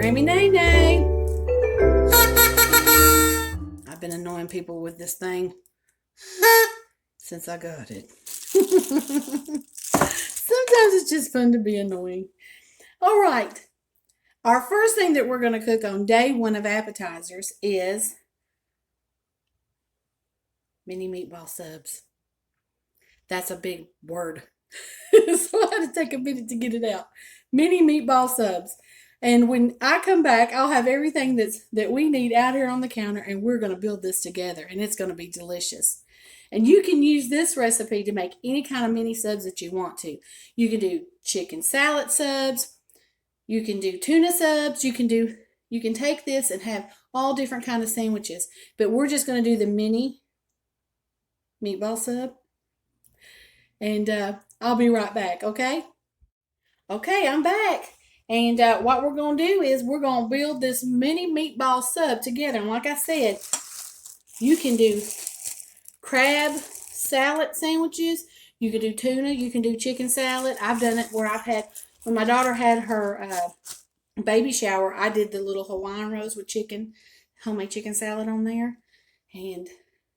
Grammy Nay Nay. I've been annoying people with this thing since I got it. Sometimes it's just fun to be annoying. All right. Our first thing that we're going to cook on day one of appetizers is mini meatball subs. That's a big word. So I had to take a minute to get it out. Mini meatball subs. And when I come back, I'll have everything that we need out here on the counter, and we're going to build this together, and it's going to be delicious. And you can use this recipe to make any kind of mini subs that you want to. You can do chicken salad subs. You can do tuna subs. You can take this and have all different kind of sandwiches. But we're just going to do the mini meatball sub. And I'll be right back, okay? Okay, I'm back. And what we're going to do is we're going to build this mini meatball sub together. And like I said, you can do crab salad sandwiches. You can do tuna. You can do chicken salad. I've done it where when my daughter had her baby shower, I did the little Hawaiian rolls with homemade chicken salad on there. And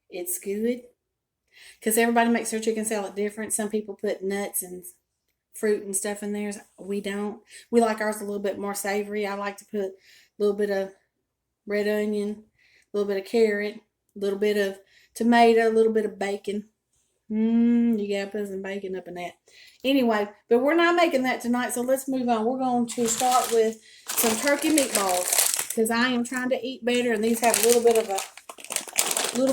it's good. Because everybody makes their chicken salad different. Some people put nuts and fruit and stuff in theirs. We don't. We like ours a little bit more savory. I like to put a little bit of red onion, a little bit of carrot, a little bit of tomato, a little bit of bacon. You gotta put some bacon up in that. Anyway, but we're not making that tonight, so let's move on. We're going to start with some turkey meatballs because I am trying to eat better, and these have a little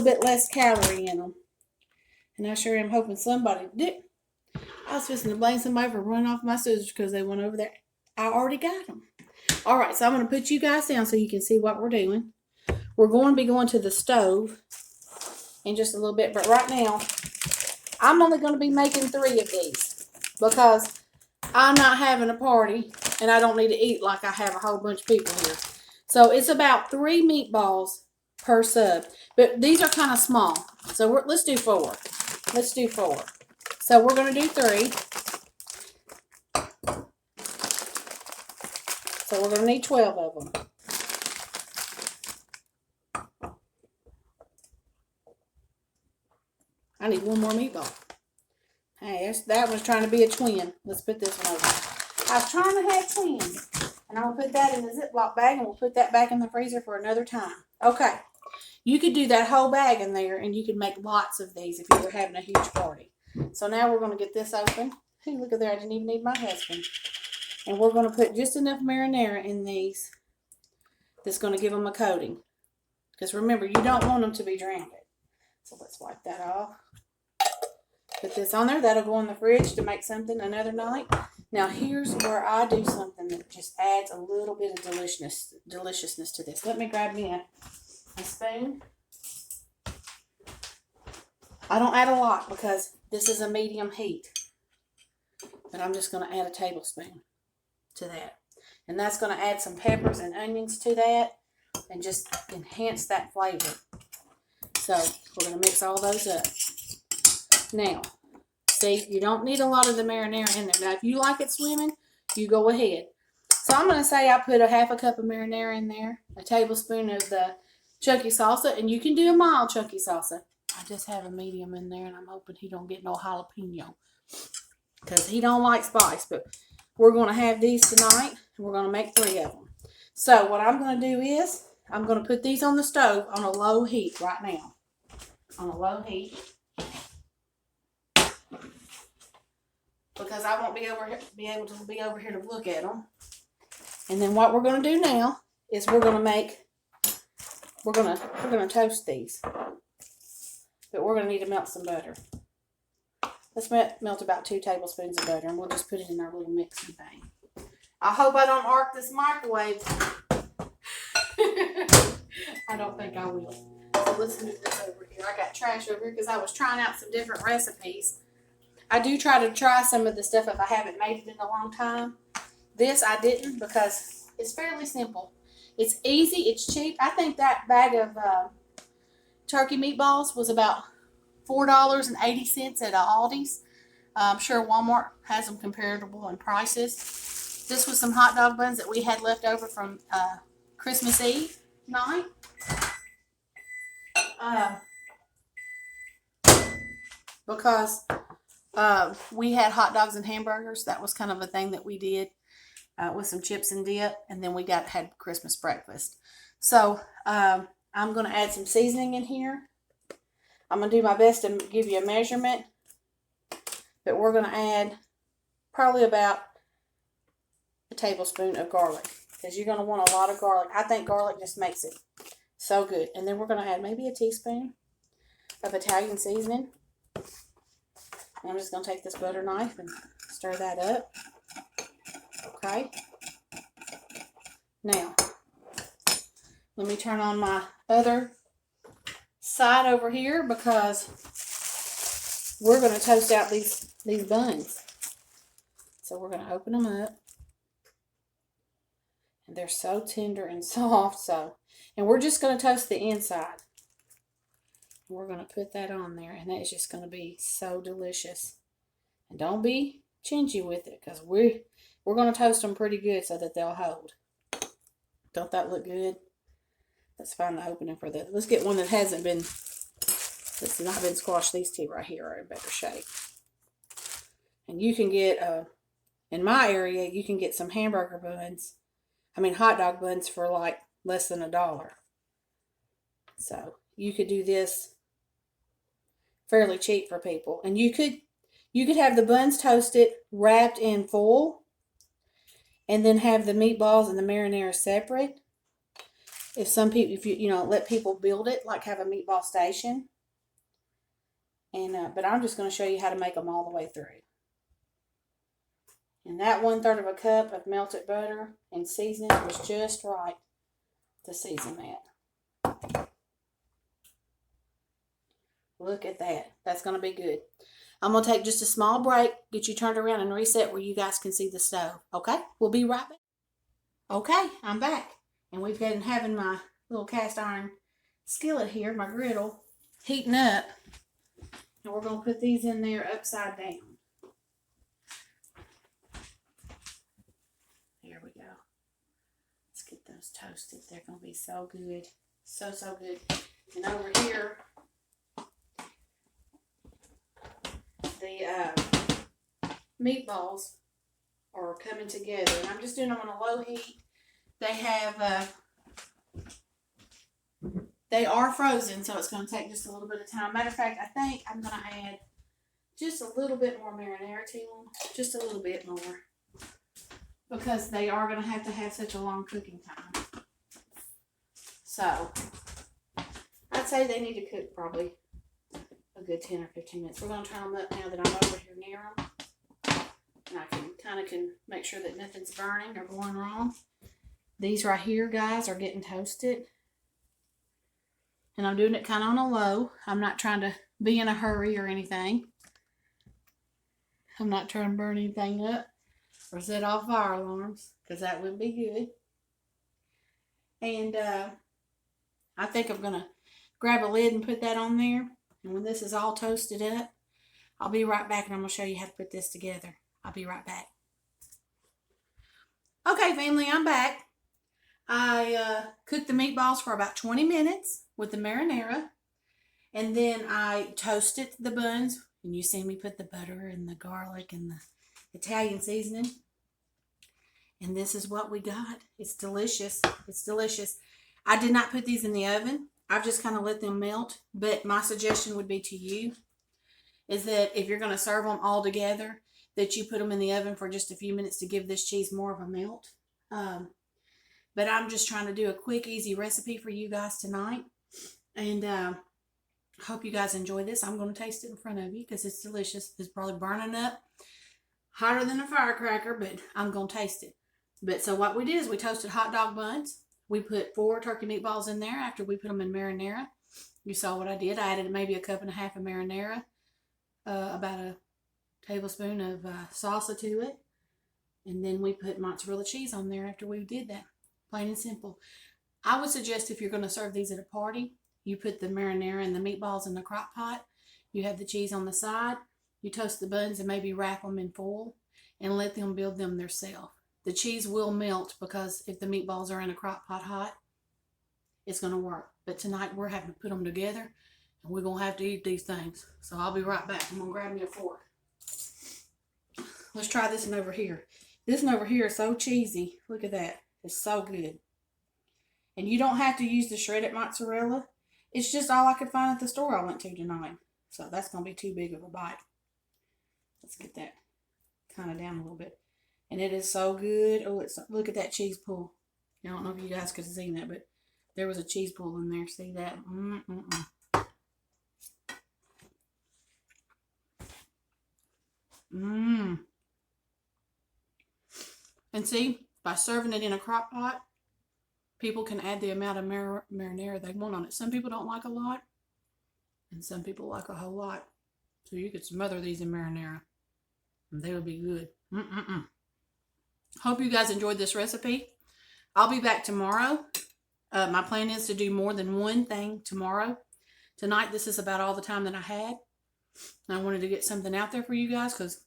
bit less calorie in them. And I sure am hoping somebody did. I was fixing to blame somebody for running off my scissors because they went over there. I already got them. All right, so I'm going to put you guys down so you can see what we're doing. We're going to be going to the stove in just a little bit. But right now, I'm only going to be making 3 of these because I'm not having a party and I don't need to eat like I have a whole bunch of people here. So it's about 3 meatballs per sub. But these are kind of small. So let's do 4. Let's do 4. So we're going to do 3. So we're going to need 12 of them. I need 1 more meatball. Hey, that one's trying to be a twin. Let's put this one over. I was trying to have twins. And I'm going to put that in the Ziploc bag and we'll put that back in the freezer for another time. Okay. You could do that whole bag in there and you could make lots of these if you were having a huge party. So now we're going to get this open. Hey, look at there. I didn't even need my husband. And we're going to put just enough marinara in these that's going to give them a coating. Because remember, you don't want them to be drowned. So let's wipe that off. Put this on there. That'll go in the fridge to make something another night. Now here's where I do something that just adds a little bit of deliciousness to this. Let me grab me a spoon. I don't add a lot because this is a medium heat. But I'm just going to add a tablespoon to that. And that's going to add some peppers and onions to that and just enhance that flavor. So we're going to mix all those up. Now, see, you don't need a lot of the marinara in there. Now, if you like it swimming, you go ahead. So I'm going to say I put a 1/2 cup of marinara in there, a tablespoon of the chunky salsa, and you can do a mild chunky salsa. I just have a medium in there, and I'm hoping he don't get no jalapeno because he don't like spice. But we're going to have these tonight, and we're going to make 3 of them. So what I'm going to do is I'm going to put these on the stove on a low heat right now. On a low heat. Because I won't be able to be over here to look at them. And then what we're going to do now is we're going to toast these. But we're going to need to melt some butter. Let's melt about 2 tablespoons of butter, and we'll just put it in our little mixing thing. I hope I don't arc this microwave. I don't think I will. So let's move this over here. I got trash over here because I was trying out some different recipes. I do try some of the stuff if I haven't made it in a long time. This I didn't because it's fairly simple. It's easy. It's cheap. I think that bag of turkey meatballs was about $4.80 at Aldi's. I'm sure Walmart has them comparable in prices. This was some hot dog buns that we had left over from Christmas Eve night. Because we had hot dogs and hamburgers. That was kind of a thing that we did with some chips and dip. And then we had Christmas breakfast. So I'm going to add some seasoning in here. I'm going to do my best to give you a measurement. But we're going to add probably about a tablespoon of garlic. Because you're going to want a lot of garlic. I think garlic just makes it so good. And then we're going to add maybe a teaspoon of Italian seasoning. And I'm just going to take this butter knife and stir that up. Okay. Now, let me turn on my other side over here because we're going to toast out these buns. So we're going to open them up. And they're so tender and soft. And we're just going to toast the inside. We're going to put that on there, and that's just going to be so delicious. And don't be chingy with it, because we're going to toast them pretty good so that they'll hold. Don't that look good? Let's find the opening for this. Let's get one that hasn't been, that's not been squashed. These two right here are in better shape. And you can get, in my area, you can get some hot dog buns for like less than $1. So you could do this fairly cheap for people. And you could have the buns toasted, wrapped in foil, and then have the meatballs and the marinara separate. If you let people build it, like have a meatball station. And but I'm just going to show you how to make them all the way through. And that 1/3 of a cup of melted butter and seasoning was just right to season that. Look at that. That's going to be good. I'm going to take just a small break, get you turned around and reset where you guys can see the stove. Okay? We'll be right back. Okay, I'm back. And we've been having my little cast iron skillet here, my griddle, heating up. And we're going to put these in there upside down. There we go. Let's get those toasted. They're going to be so good. So, so good. And over here, the meatballs are coming together. And I'm just doing them on a low heat. They are frozen, so it's going to take just a little bit of time. Matter of fact, I think I'm going to add just a little bit more marinara to them. Just a little bit more. Because they are going to have such a long cooking time. So, I'd say they need to cook probably a good 10 or 15 minutes. We're going to turn them up now that I'm over here near them. And I can make sure that nothing's burning or going wrong. These right here, guys, are getting toasted. And I'm doing it kind of on a low. I'm not trying to be in a hurry or anything. I'm not trying to burn anything up or set off fire alarms, because that wouldn't be good. And I think I'm going to grab a lid and put that on there. And when this is all toasted up, I'll be right back and I'm going to show you how to put this together. I'll be right back. Okay, family, I'm back. I cooked the meatballs for about 20 minutes with the marinara. And then I toasted the buns. And you see me put the butter and the garlic and the Italian seasoning. And this is what we got. It's delicious. It's delicious. I did not put these in the oven. I've just kind of let them melt. But my suggestion would be to you is that if you're going to serve them all together, that you put them in the oven for just a few minutes to give this cheese more of a melt. But I'm just trying to do a quick, easy recipe for you guys tonight. And I hope you guys enjoy this. I'm going to taste it in front of you because it's delicious. It's probably burning up hotter than a firecracker, but I'm going to taste it. But so what we did is we toasted hot dog buns. We put 4 turkey meatballs in there after we put them in marinara. You saw what I did. I added maybe a cup and a half of marinara, about a tablespoon of salsa to it. And then we put mozzarella cheese on there after we did that. Plain and simple. I would suggest if you're going to serve these at a party, you put the marinara and the meatballs in the crock pot. You have the cheese on the side. You toast the buns and maybe wrap them in foil and let them build them themselves. the cheese will melt, because if the meatballs are in a crock pot hot, it's going to work. But tonight we're having to put them together, and we're going to have to eat these things. So I'll be right back. I'm going to grab me a fork. Let's try this one over here. This one over here is so cheesy. Look at that. It's so good. And you don't have to use the shredded mozzarella. It's just all I could find at the store I went to tonight. So that's going to be too big of a bite. Let's get that kind of down a little bit. And it is so good. Oh, look at that cheese pool. I don't know if you guys could have seen that, but there was a cheese pool in there. See that? And see, by serving it in a crock pot, people can add the amount of marinara they want on it. Some people don't like a lot, and some people like a whole lot. So you could smother these in marinara, and they would be good. Hope you guys enjoyed this recipe. I'll be back tomorrow. My plan is to do more than one thing tomorrow. Tonight, this is about all the time that I had. I wanted to get something out there for you guys, because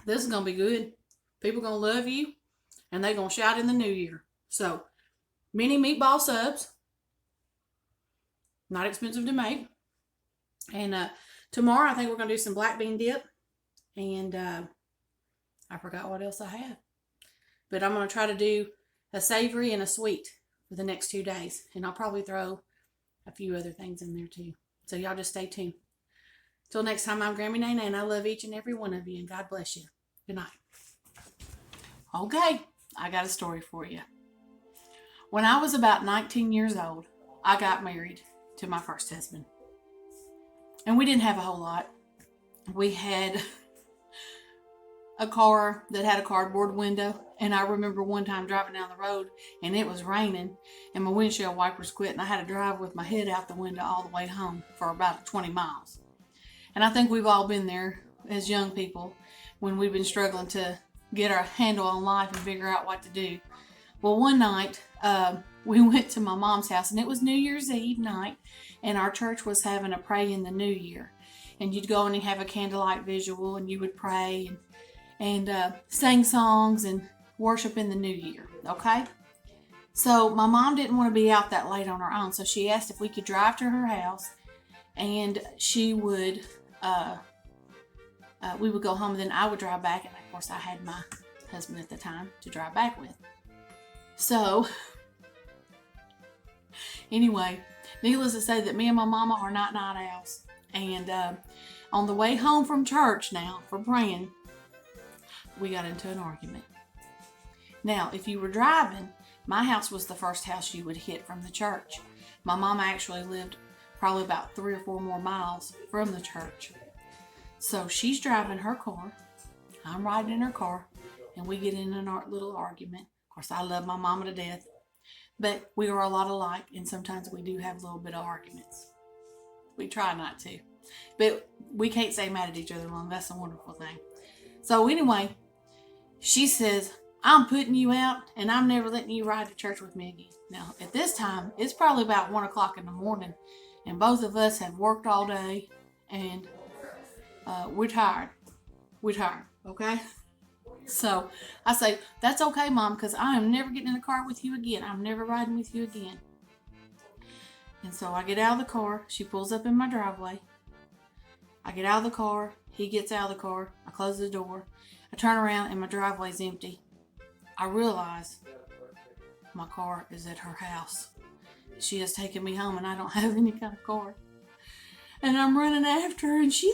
this is going to be good. People are going to love you, and they're going to shout in the new year. So, mini meatball subs. Not expensive to make. And tomorrow, I think we're going to do some black bean dip. And I forgot what else I have. But I'm going to try to do a savory and a sweet for the next 2 days. And I'll probably throw a few other things in there too. So y'all just stay tuned. Till next time, I'm Grammy Nana, and I love each and every one of you. And God bless you. Good night. Okay, I got a story for you. When I was about 19 years old, I got married to my first husband. And we didn't have a whole lot. We had a car that had a cardboard window. And I remember one time driving down the road, and it was raining, and my windshield wipers quit, and I had to drive with my head out the window all the way home for about 20 miles. And I think we've all been there as young people when we've been struggling to get our handle on life and figure out what to do. Well, one night, we went to my mom's house, and it was New Year's Eve night, and our church was having a pray in the new year. And you'd go in and have a candlelight visual, and you would pray and sing songs and worship in the new year, okay? So my mom didn't want to be out that late on her own, so she asked if we could drive to her house, and she would, we would go home, and then I would drive back, and of course I had my husband at the time to drive back with. So, anyway, needless to say that me and my mama are not night owls, and on the way home from church now for praying, we got into an argument. Now, if you were driving, my house was the first house you would hit from the church. My mama actually lived probably about 3 or 4 more miles from the church. So she's driving her car, I'm riding in her car, and we get in a little argument. Of course, I love my mama to death, but we are a lot alike, and sometimes we do have a little bit of arguments. We try not to, but we can't stay mad at each other long. That's a wonderful thing. So anyway, she says, I'm putting you out, and I'm never letting you ride to church with me again. Now, at this time, it's probably about 1 o'clock in the morning, and both of us have worked all day, and we're tired. We're tired, okay? So I say, that's okay, Mom, because I am never getting in a car with you again. I'm never riding with you again. And so I get out of the car. She pulls up in my driveway. I get out of the car. He gets out of the car. I close the door. I turn around, and my driveway's empty. I realize my car is at her house. She has taken me home, and I don't have any kind of car. And I'm running after her, and she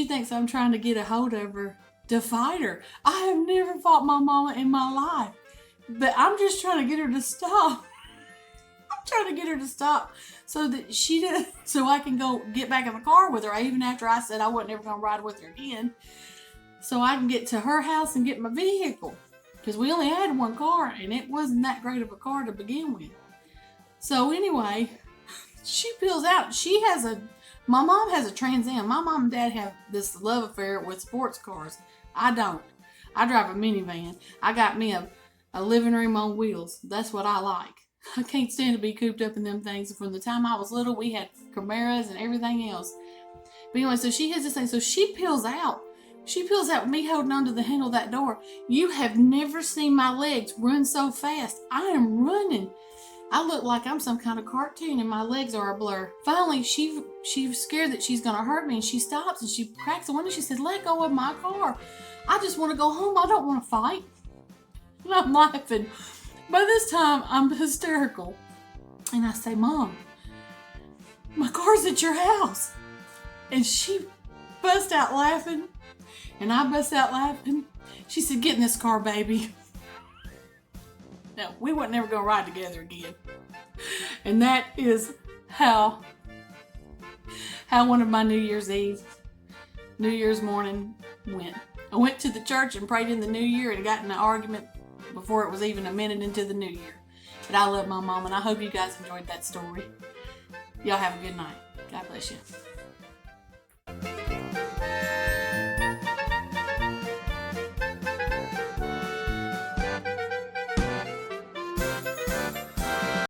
thinks I'm trying to get a hold of her to fight her. I have never fought my mama in my life, but I'm just trying to get her to stop. I'm trying to get her to stop so that so I can go get back in the car with her, even after I said I wasn't ever going to ride with her again, so I can get to her house and get my vehicle. Because we only had one car, and it wasn't that great of a car to begin with. So anyway, she peels out. My mom has a Trans Am. My mom and dad have this love affair with sports cars. I don't. I drive a minivan. I got me a living room on wheels. That's what I like. I can't stand to be cooped up in them things. From the time I was little, we had Camaras and everything else. But anyway, so she has this thing. So she peels out She peels out with me holding onto the handle of that door. You have never seen my legs run so fast. I am running. I look like I'm some kind of cartoon and my legs are a blur. Finally, she's scared that she's going to hurt me, and she stops and she cracks the window. She says, let go of my car. I just want to go home. I don't want to fight. And I'm laughing. By this time, I'm hysterical. And I say, Mom, my car's at your house. And she busts out laughing. And I bust out laughing. She said, get in this car, baby. No, we weren't never going to ride together again. And that is how one of my New Year's morning went. I went to the church and prayed in the new year and got in an argument before it was even a minute into the new year. But I love my mom, and I hope you guys enjoyed that story. Y'all have a good night. God bless you.